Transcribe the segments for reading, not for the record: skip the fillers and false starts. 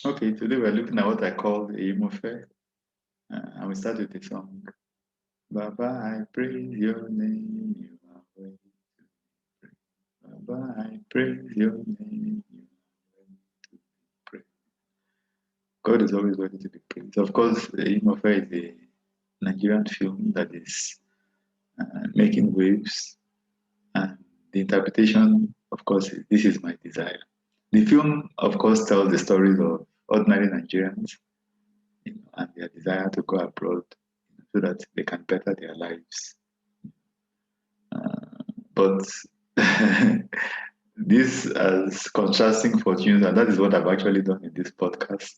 Okay, today we're looking at what I call Eyimofe, and we start with the song. Baba, I praise your name, you are worthy to be praised. Baba, I praise your name, you are worthy to be praised. God is always worthy to be praised. Of course, Eyimofe is a Nigerian film that is making waves, and the interpretation, of course, this is my desire. The film, of course, tells the stories of ordinary Nigerians, and their desire to go abroad, so that they can better their lives. But this as contrasting fortunes, and that is what I've actually done in this podcast.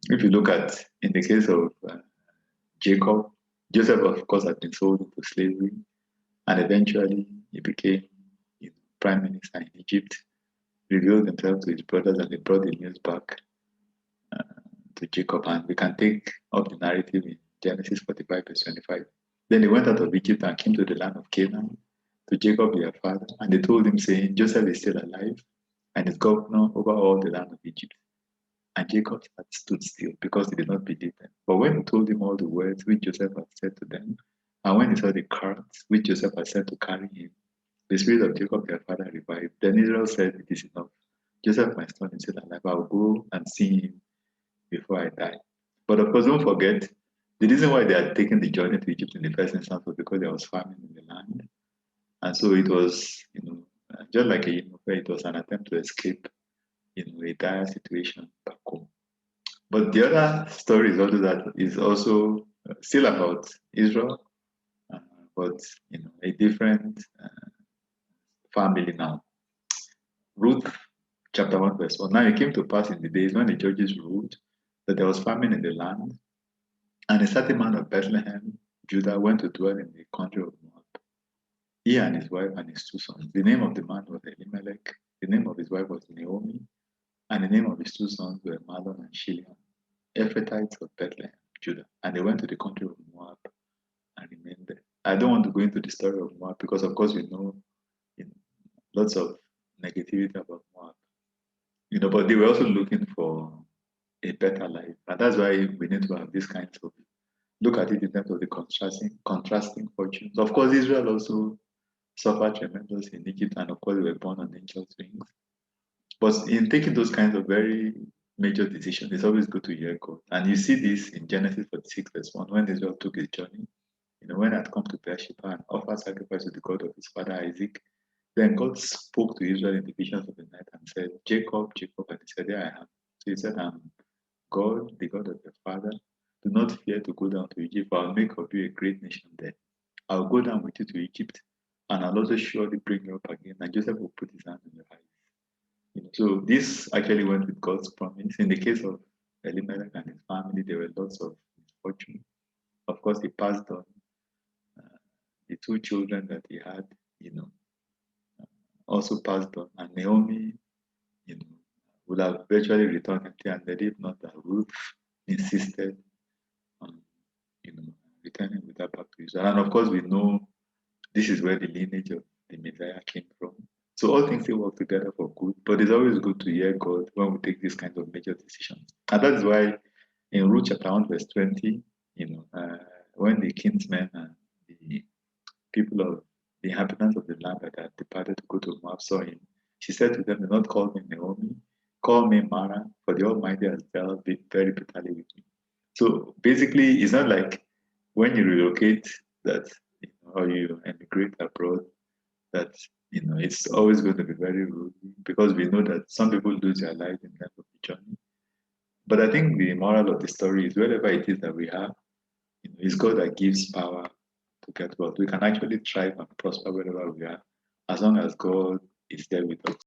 If you look at, in the case of Jacob, Joseph, of course, had been sold into slavery, and eventually he became prime minister in Egypt, revealed himself to his brothers, and they brought the news back to Jacob. And we can take up the narrative in Genesis 45, verse 25. Then they went out of Egypt and came to the land of Canaan, to Jacob their father, and they told him, saying, Joseph is still alive, and is governor over all the land of Egypt. And Jacob had stood still, because he did not believe them. But when he told him all the words which Joseph had said to them, and when he saw the carts which Joseph had sent to carry him, the spirit of Jacob their father revived. Then Israel said, It is enough. Joseph, my son, is still alive. I'll go and see him before I die. But of course, don't forget, the reason why they had taken the journey to Egypt in the first instance was because there was famine in the land. And so it was, just like Eyimofe, it was an attempt to escape, a dire situation back home. But the other story is also still about Israel, uh, but a different family now. Ruth chapter 1 verse 1. Now it came to pass in the days when the judges ruled that there was famine in the land, and a certain man of Bethlehem, Judah, went to dwell in the country of Moab. He and his wife and his two sons. The name of the man was Elimelech, the name of his wife was Naomi, and the name of his two sons were Mahlon and Chilion, Ephrathites of Bethlehem, Judah. And they went to the country of Moab and remained there. I don't want to go into the story of Moab because, of course, we know, lots of negativity about Moab. But they were also looking for a better life, and that's why we need to have this kind of look at it in terms of the contrasting fortunes. Of course, Israel also suffered tremendously in Egypt, and of course, they were born on angel's wings. But in taking those kinds of very major decisions, it's always good to hear God. And you see this in Genesis 46, verse 1, when Israel took his journey, when I had come to Beersheba and offered sacrifice to the God of his father Isaac, then God spoke to Israel in the visions of the night and said, Jacob, Jacob, and he said, There I am. So he said, I'm God, the God of your father. Do not fear to go down to Egypt, for I'll make of you a great nation there. I'll go down with you to Egypt, and I'll also surely bring you up again. And Joseph will put his hand on your eyes. So this actually went with God's promise. In the case of Elimelech and his family, there were lots of misfortune. Of course, he passed on the two children that he had, also passed on. And Naomi, you know, would have virtually returned empty-handed if not that Ruth insisted on, returning with her back to Israel. And of course, we know this is where the lineage of the Messiah came from. So all things still work together for good, but it's always good to hear God when we take these kinds of major decisions. And that's why in Ruth chapter 1, verse 20, when the kinsmen and the people of the inhabitants of the land that had departed to go to Moab saw him, she said to them, Do not call me Naomi, call me Mara, for the Almighty has dealt very bitterly with me. So basically, it's not like when you relocate that, or you emigrate abroad, that it's always going to be very rude, because we know that some people lose their lives in terms of the journey. But I think the moral of the story is wherever it is that we are, it's God that gives power to get wealth. We can actually thrive and prosper wherever we are, as long as God is there with us.